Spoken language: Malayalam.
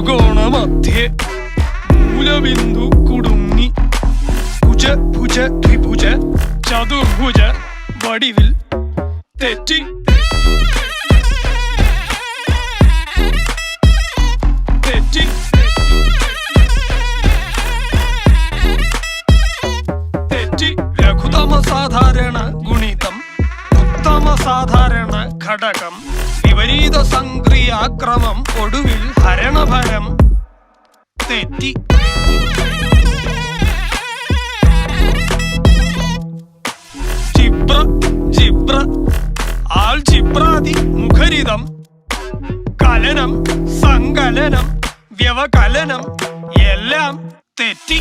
ത്രികോണമധ്യേ മൂലബിന്ദു കുടുങ്ങി ഭുജ ഭുജ ദ്വിഭുജ ചതുർഭുജ വടിവിൽ തെറ്റി തെറ്റി തെറ്റി ലഘുതമ സാധാരണ ഗുണിതം ഉത്തമ സാധാരണ ഘടകം വിപരീത സംക്രിയാക്രമം ഒടുവിൽ ഹരണഫലം തെറ്റി ജിബ്ര ജിബ്ര ആൽജിബ്രാദി മുഖരിതം കലനം സങ്കലനം വ്യവകലനം എല്ലാം തെറ്റി